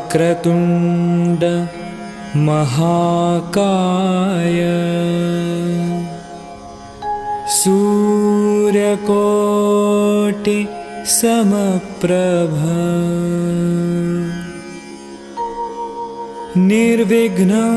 वक्रतुंड महाकाय सूर्यकोटि समप्रभ निर्विघ्नं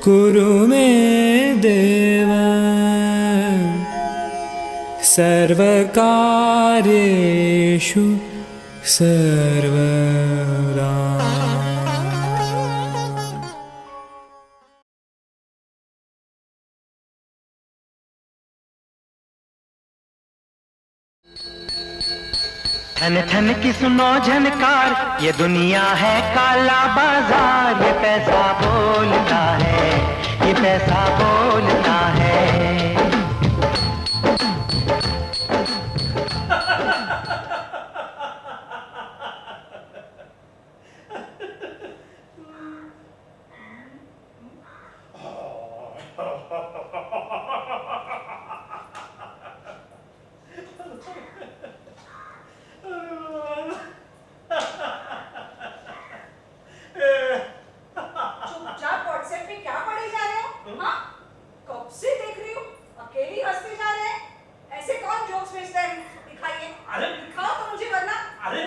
कुरु मे देव सर्वकार्येषु सर्वदा। ठन ठन की सुनो झनकार, ये दुनिया है काला बाजार। ये पैसा बोलता है, ये पैसा बोलता है।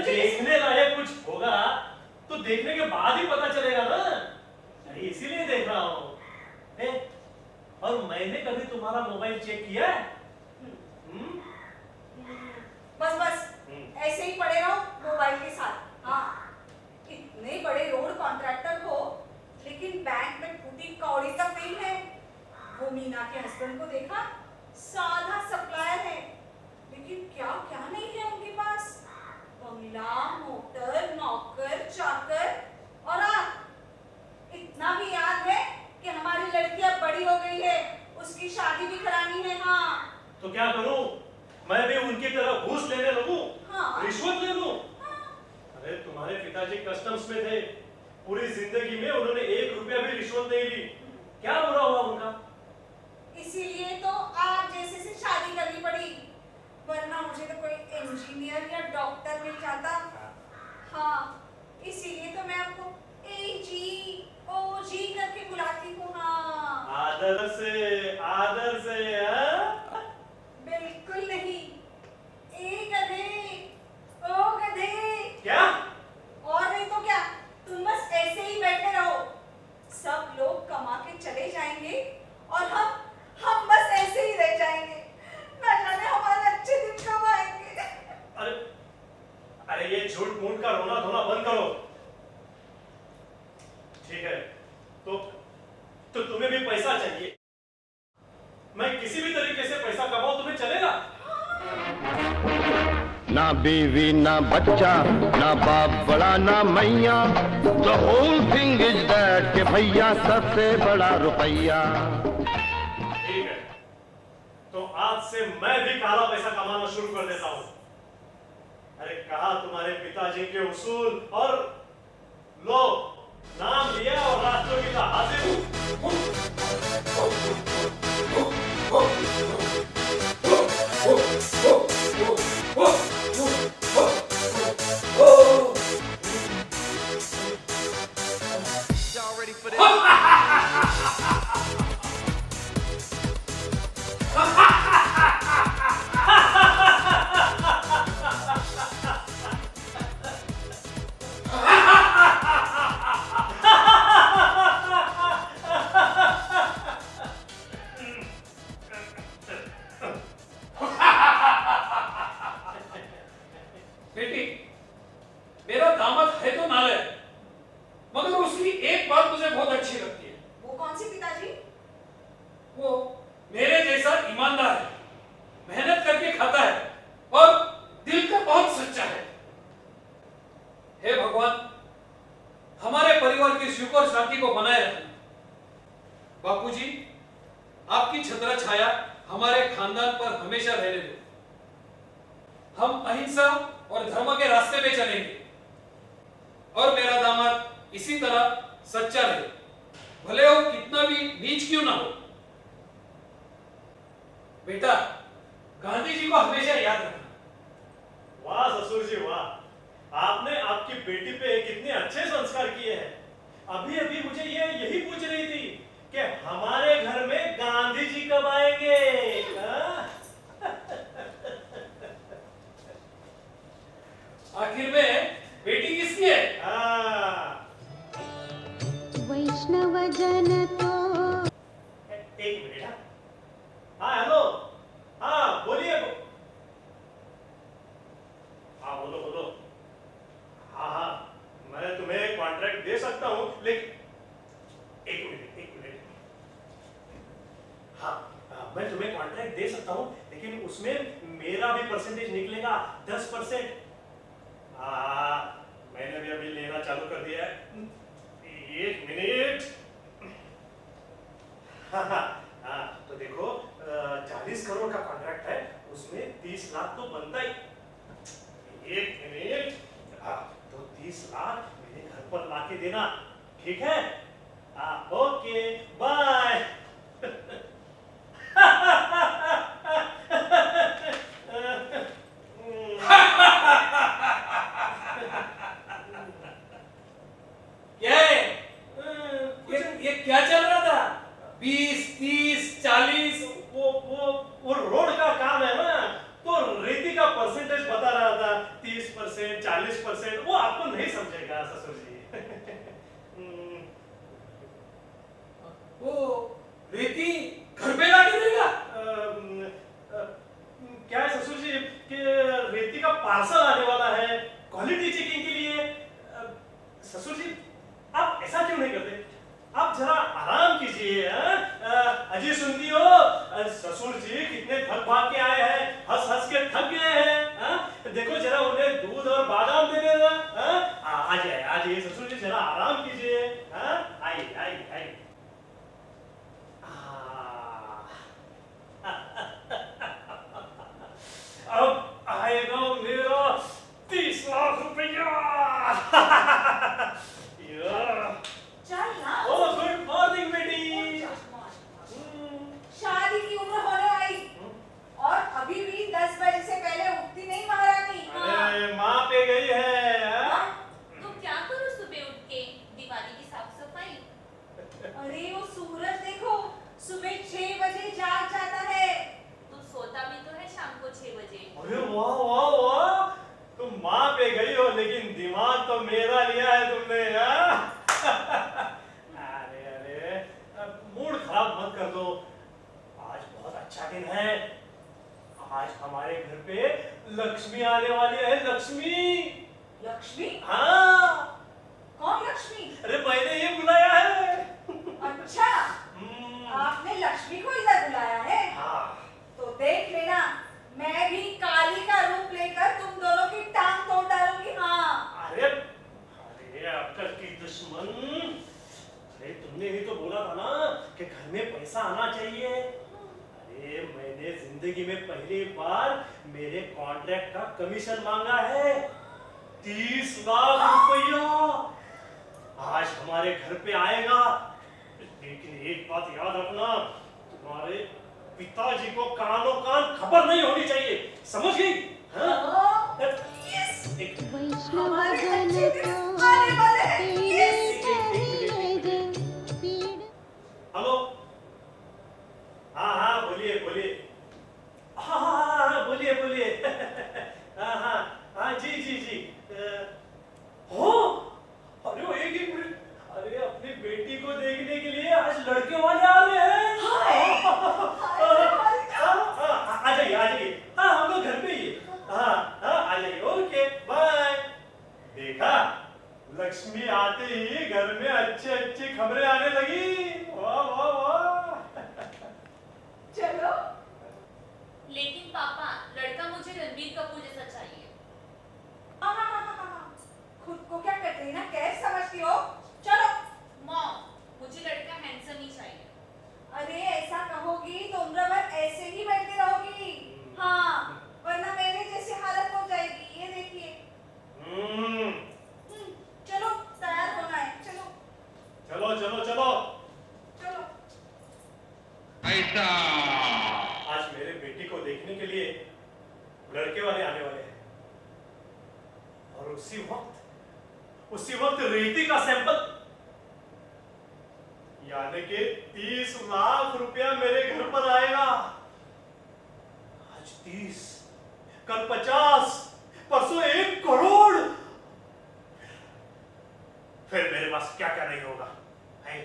देखने लायक कुछ होगा तो देखने के बाद ही पता चलेगा ना। अरे इसीलिए देख रहा हूँ। और मैंने कभी तुम्हारा मोबाइल चेक किया है? बस बस ऐसे ही पड़े रहो मोबाइल के साथ। हाँ, इतने बड़े रोड कॉन्ट्रैक्टर हो लेकिन बैंक में फूटी कौड़ी तक नहीं है। वो मीना के हस्बैंड को देखा, साधा सप्लायर है लेकिन क्या क्या नहीं है उनके पास। बंगला, मोटर, नौकर, चाकर और इतना भी याद है कि हमारी लड़की अब बड़ी हो गई है, उसकी शादी भी करानी है। हाँ, तो क्या करूं? मैं भी उनकी तरह घूस लेने लगूं? हाँ, रिश्वत ले लूं? हाँ। अरे तुम्हारे पिताजी कस्टम्स में थे, पूरी जिंदगी में उन्होंने 1 रुपया भी रिश्वत नहीं ली। क्या बुरा हुआ उनका? इसीलिए तो आप जैसे से शादी करनी पड़ी, वरना मुझे तो कोई इंजीनियर या डॉक्टर मिल जाता। हाँ, इसीलिए तो मैं आपको एजी ओजी करके बुलाती हूँ। हाँ, आदर से हाँ? बिल्कुल नहीं। ए गधे, ओ गधे। क्या? और नहीं तो क्या, तुम बस ऐसे ही बैठे रहो। सब लोग कमा के चले जाएंगे और हम बस ऐसे ही रह जाएंगे। ना जाने हमारे अच्छे दिन कब आएंगे। अरे ये झूठ मूठ का रोना धोना बंद करो। ठीक है, तो तुम्हें भी पैसा चाहिए। मैं किसी भी तरीके से पैसा कमाऊं, तुम्हें चलेगा? ना बीवी ना बच्चा ना बाप बड़ा ना मैया, the whole thing is that के भैया सबसे बड़ा रुपया। ठीक है, तो आज से मैं भी काला पैसा कमाना शुरू कर देता हूं। अरे कहा तुम्हारे पिताजी के उसूल, और लो नाम लिया और राष्ट्रपिता हाजिर। Y'all ready for this? बेटी, मेरा दामाद है तो नालायक, मगर उसकी एक बात मुझे बहुत अच्छी लगती है। वो कौन सी पिताजी? वो मेरे जैसा ईमानदार है, मेहनत करके खाता है और दिल का बहुत सच्चा है। हे भगवान, हमारे परिवार की सुख और शांति को बनाए रखना। बापूजी, आपकी छत्र छाया हमारे खानदान पर हमेशा रहने दो। हम अहिंसा और धर्म के रास्ते पे चलेंगे। और मेरा दामाद इसी तरह सच्चा रहे, भले वो कितना भी नीच क्यों ना हो। बेटा, गांधी जी को हमेशा याद रखना। वाह ससुर जी वाह, आपने आपकी बेटी पे कितने अच्छे संस्कार किए हैं। अभी अभी मुझे ये यही पूछ रही थी कि हमारे घर में गांधी जी कब आएंगे। हाँ? आखिर में बेटी किसकी है? हाँ। वैष्णव जन तो एक मिनट। हाँ हेलो, हाँ बोलिए। हाँ बोलो बोलो। हाँ हाँ, मैं तुम्हें कॉन्ट्रैक्ट दे सकता हूँ, लेकिन एक मिनट। हाँ मैं तुम्हें कॉन्ट्रैक्ट दे सकता हूँ, लेकिन उसमें मेरा भी परसेंटेज निकलेगा 10%। हाँ मैंने भी अभी लेना चालू कर दिया है। एक मिनट। हाँ हाँ हाँ, तो देखो 40 करोड़ का कॉन्ट्रैक्ट है, उसमें 30 लाख तो बनता ही। एक मिनट। हाँ तो 30 लाख मेरे घर पर लाके देना, ठीक है? हाँ ओके बाय। क्या है? ये क्या चल रहा था? 20, 30, 40? वो रोड का काम है ना, तो रेती का परसेंटेज बता रहा था। 30%, 40%, वो आपको नहीं समझेगा ससुर जी। वो रेती घर पे लाके देगा? क्या है ससुर जी कि रेती का पार्सल आने वाला है क्वालिटी चेकिंग के लिए। ससुर जी आप ऐसा क्यों नहीं करते? आप जरा आराम कीजिए। अजी सुनती हो? ससुर जी कितने थक भाग के आए हैं, हंस हंस के थक गए हैं। देखो जरा उन्हें दूध और बादाम दे देना। आ जाइए ससुर जी, जरा आराम कीजिए। आइए आइए आइए। अब आएगा मेरा 30 लाख रुपया। चल ना। ओ गुड मॉर्निंग बेटी। शादी की उम्र होने आई और अभी भी 10 बजे से पहले उठती नहीं महारानी। अरे माँ पे गई है। तो क्या करूं सुबह उठ के? दिवाली की साफ सफाई। अरे वो सूरज देखो, सुबह 6 बजे जाग जाता है। तू सोता भी तो है शाम को 6 बजे। अरे वाह वाह वाह, तुम माँ पे गई हो लेकिन दिमाग तो मेरा लिया है तुमने। अरे अरे मूड खराब मत कर दो, आज बहुत अच्छा दिन है। आज हमारे घर पे लक्ष्मी आने वाली है। लक्ष्मी। लक्ष्मी? हाँ। कौन लक्ष्मी? अरे मैंने ये बुलाया है। अच्छा, आपने लक्ष्मी को इधर बुलाया है? हाँ। तो देख लेना, मैं भी काली का रूप लेकर तुम दोनों की टांग तोड़ डालूंगी। हाँ। अरे अरे अक्कल की दुश्मन, अरे तुमने ही तो बोला था ना कि घर में पैसा आना चाहिए। अरे मैंने जिंदगी में पहली बार मेरे कॉन्ट्रैक्ट का कमीशन मांगा है 30 लाख रुपया। आज हमारे घर पे आएगा, लेकिन एक बात याद रखना, तुम्हारे पिताजी को कानों कान खबर नहीं होनी चाहिए, समझ गई? हाँ? यस। वैष्णव हमारे जन अच्छे दिन आने वाले हैं। तो यस। हेलो। हाँ हाँ बोलिए बोलिए। हाँ हाँ हाँ हाँ बोलिए बोलिए। हाँ हाँ हाँ जी जी जी। हो अरे वो एक मिनट, अरे अपनी बेटी को देखने के लिए आज लड़के वाले आ रहे हैं। आ जाइए आ जाइए। हाँ हम लोग घर पे ही है। हाँ लड़के वाले आने वाले हैं और उसी वक्त रेती का सैंपल यानी कि 30 लाख रुपया मेरे घर पर आएगा। आज 30, कल 50, परसों 1 करोड़। फिर मेरे पास क्या क्या नहीं होगा है?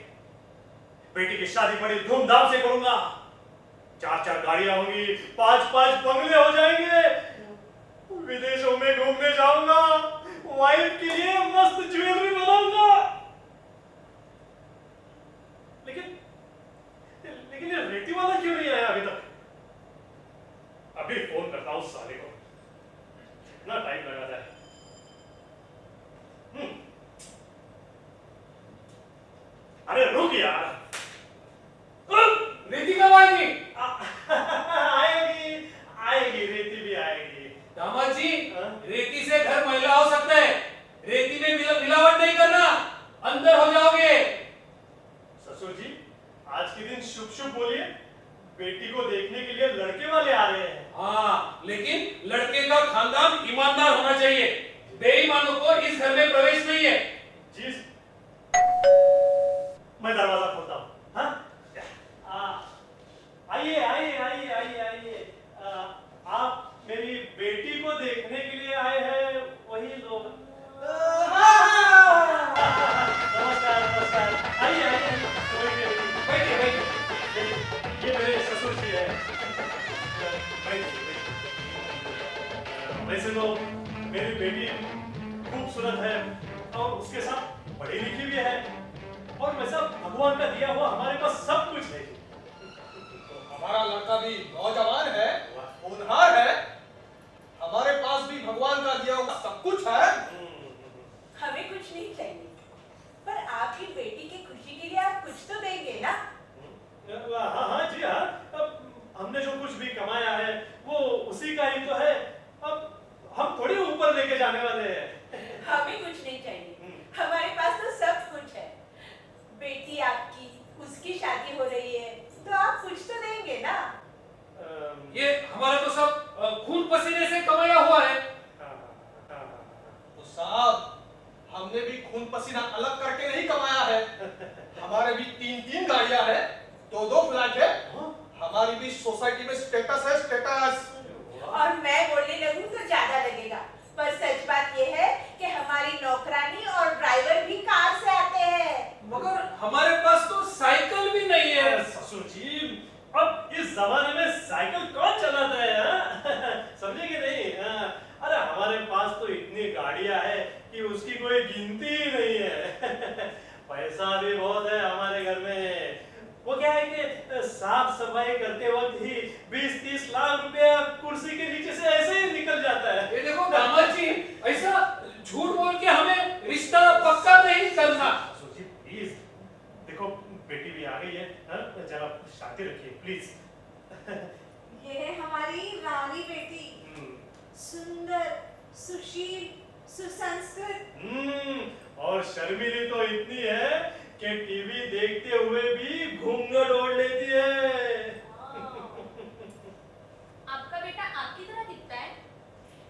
बेटी की शादी बड़ी धूमधाम से करूंगा। 4-4 गाड़ियां होंगी, 5-5 बंगले हो जाएंगे। विदेशों में घूमने जाऊंगा, वाइफ के लिए मस्त ज्वेलरी बनाऊंगा। लेकिन ये रेती वाला क्यों नहीं आया अभी तक? अभी फोन करता हूं साले को, कितना टाइम लगा जाए। अरे रुक यार, रेती कब आएगी? आएगी रेती भी आएगी। दामाद जी, हाँ? रेती से घर मैला हो सकता है। रेती में मिलावट नहीं करना, अंदर हो जाओगे। ससुर जी, आज के दिन शुभ शुभ बोलिए। बेटी को देखने के लिए लड़के वाले आ रहे हैं। हाँ, लेकिन लड़के का खानदान ईमानदार होना चाहिए। बेईमानों को इस घर में प्रवेश नहीं है। जी, मैं दरवाजा खोलता हूँ। हाँ? आइए आइए आइए आइए आइए। आप मेरी बेटी को देखने के लिए आए हैं, वही लोग। नमस्कार नमस्कार, आइए आइए, बैठिए बैठिए। ये मेरे ससुर जी है। वैसे तो मेरी बेटी खूबसूरत है और उसके साथ पढ़ी लिखी भी है, और वैसा भगवान का दिया हुआ हमारे पास सब कुछ है। हमारा लड़का भी नौजवान है, होनहार है, हमारे पास भी भगवान का दिया हुआ सब कुछ है। हमें कुछ नहीं चाहिए, पर आपकी बेटी की खुशी के लिए आप कुछ तो देंगे ना? हाँ हाँ जी हाँ, अब हमने जो कुछ भी कमाया है वो उसी का ही तो है। अब हम थोड़ी ऊपर लेके जाने वाले हैं। हमें कुछ नहीं चाहिए, हमारे पास तो सब कुछ है। बेटी आपकी, उसकी शादी हो रही है, तो आप कुछ तो देंगे ना? ये हमारा तो सब खून पसीने से कमाया हुआ है। तो साहब, हमने भी खून पसीना अलग करके नहीं कमाया है। हमारे भी 3-3 गाड़ियां हैं, 2-2 फ्लैट है। हमारी भी सोसाइटी में स्टेटस है, स्टेटस। और मैं बोलने लगूं तो ज्यादा लगेगा, पर सच बात यह है कि हमारी नौकरानी और ड्राइवर भी कार से आते हैं। मगर हमारे पास तो साइकिल भी नहीं है। ससुर जी, अब इस जमाने में साइकिल कौन चलाता है? समझे कि नहीं? अरे हमारे पास तो इतनी गाड़ियां हैं कि उसकी कोई गिनती ही नहीं है। पैसा भी बहुत है हमारे घर में। वो क्या है कि साफ सफाई करते वक्त ही 20-30 लाख रुपया कुर्सी के नीचे से ऐसे ही निकल जाता है। ये देखो दामाद जी, ऐसा झूठ बोल के हमें रिश्ता पक्का नहीं करना। ससुर जी प्लीज, देखो बेटी भी आ गई है, जरा शांति रखिए प्लीज। ये है हमारी रानी बेटी, सुंदर, सुशील, सुसंस्कृत। और शर्मीली तो इतनी है कि टीवी देखते हुए भी घूंघट ओढ़ लेती है। आपका बेटा आपकी तरह दिखता है।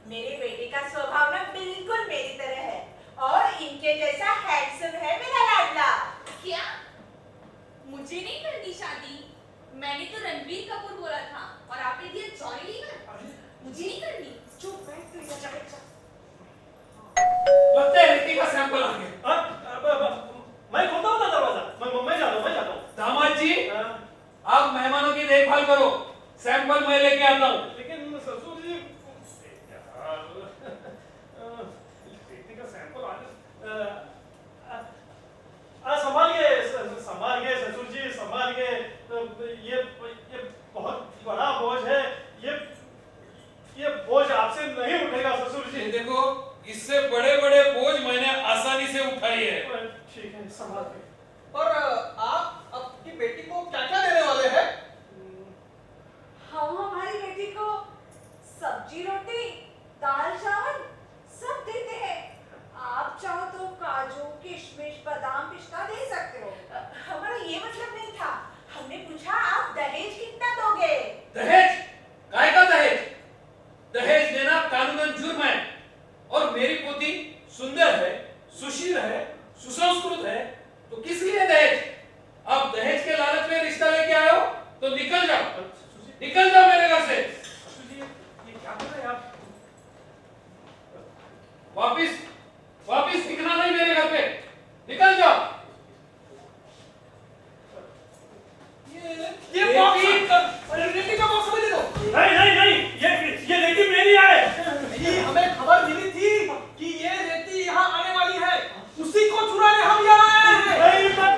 मेरे बेटे का स्वभाव ना बिल्कुल मेरी तरह है, और इनके जैसा हैंडसम है मेरा लाडला। क्या? मुझे नहीं करनी शादी? मैंने तो रणबीर कपूर बोला था और आपने दिया जॉनी लीवर। मुझे नहीं करनी। चुप बैठ तू, इधर बैठ जा। लगता है रेती का सैंपल आ गया। मैं खोलता हूँ ना दरवाजा, मैं जाता हूँ। दामाद जी, आप मेहमानों की देखभाल करो, सैंपल मैं लेके आता हूँ। लेकिन ससुर जी, रेती का सैंपल संभालिए ससुर जी, संभालिए। ये बहुत बड़ा बोझ है। ये बोझ आपसे नहीं उठेगा ससुर जी। ये देखो, इससे बड़े बड़े बोझ मैंने आसानी से उठाई है। ठीक है, संभालिए। और आप अपनी बेटी को क्या क्या देने वाले हैं? हम हमारी बेटी को सब्जी रोटी, दाल चावल सब देते हैं। आप चाहो तो काजू, किशमिश, बादाम, पिस्ता दे सकते हो। हमारा ये मतलब नहीं था, हमने पूछा आप दहेज कितना दोगे? दहेज? काय का दहेज? दहेज देना वापिस दिखना नहीं मेरे घर पे, निकल जाओ। ये बॉक्स, अरे रेती का बॉक्स हमें दे दो। नहीं, ये रेती मेरी है। नहीं, हमें खबर मिली थी कि ये रेती यहाँ आने वाली है, उसी को चुराने हम यहाँ आए हैं।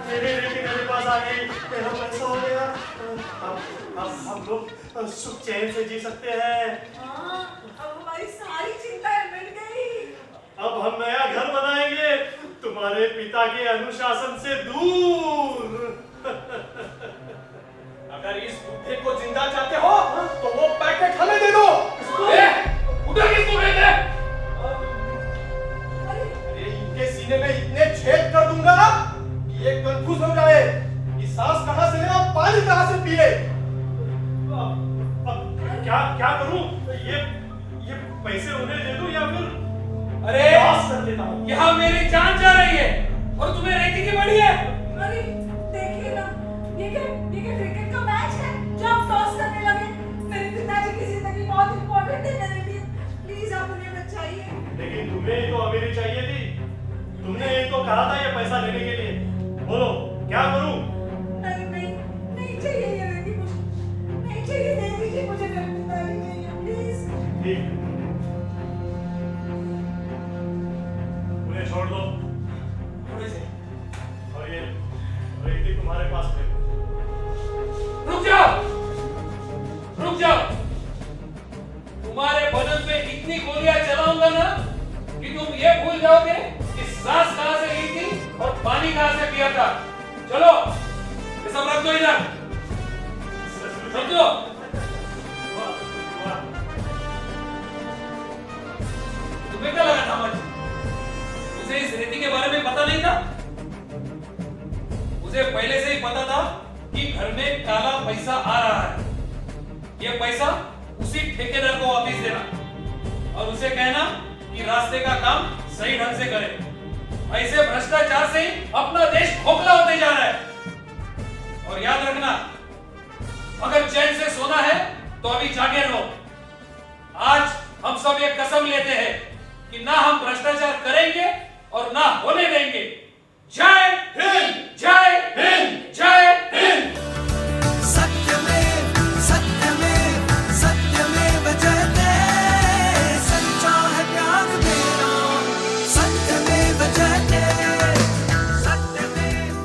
मेरी रेती मेरे पास आ गई, मेरा पैसा हो गया। अब हम लोग सुख चैन से जी सकते हैं। हाँ, अब हमारी सारी चिंताएं मिट गई। अब हम नया घर बनाएंगे तुम्हारे पिता के अनुशासन से दूर। अगर इस बुढ़े को जिंदा चाहते हो तो वो पैकेट हमें दे दो। उधर किसको भेजे? अरे इनके सीने में इतने छेद कर दूंगा कि ये कंफ्यूज हो जाए कि सांस कहां से ले और पानी कहां से पिए। अब क्या करूं? ये पैसे उन्हें दे दूं या फिर अरे लॉस कर देता हूं? यहाँ मेरी जान जा रही है और तुम्हें रेती की पड़ी है। अरे देखिए ना, ये क्या क्रिकेट का मैच है जो आप टॉस करने लगे? मेरे पिताजी की जिंदगी बहुत इंपॉर्टेंट है मेरे लिए, प्लीज आप उन्हें बचाइए। लेकिन तुम्हें ही तो अमीरी चाहिए थी, तुमने ही तो कहा था ये पैसा लेने के लिए। बोलो क्या करूं? नहीं चाहिए ये रेती मुझे, नहीं चाहिए, दे दीजिए मुझे, मेरे पिताजी चाहिए प्लीज। ठीक, उन्हें छोड़ दो और ये रेती तुम्हारे पास ले लो। रुक जाओ। तुम्हारे बदन पे इतनी गोलियां चलाऊंगा ना कि तुम ये भूल जाओगे कि सांस कहां से ली थी और पानी कहां से पिया था। चलो ये सब रख दो इधर, रख दो। तुम्हें क्या लगा था मुझे? मुझे इस रेती के बारे में पता नहीं था। मुझे पहले से ही पता था कि घर में काला पैसा आ रहा है। ये पैसा उसी ठेकेदार को वापस देना और उसे कहना कि रास्ते का काम सही ढंग से करे। ऐसे भ्रष्टाचार से ही अपना देश खोखला होते जा रहा है। और याद रखना, अगर चैन से सोना है तो अभी जागे रहो। आज हम सब एक कसम लेते हैं कि ना हम भ्रष्टाचार करेंगे और ना होने देंगे। जय हिंद, जय हिंद, जय हिंद। सत्यमेव जयते, सच्चा है प्यार मेरा, सत्यमेव जयते, सत्यमेव।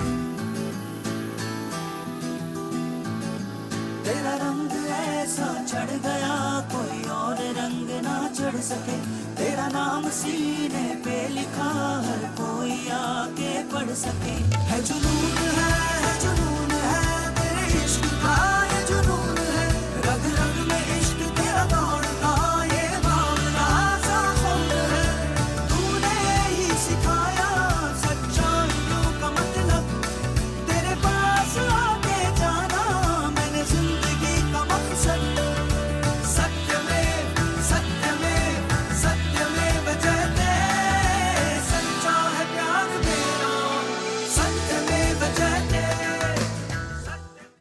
तेरा रंग ऐसा चढ़ गया कोई और रंग ना चढ़ सके, तेरा नाम सीने पे लिखा हर कोई आके पढ़ सके।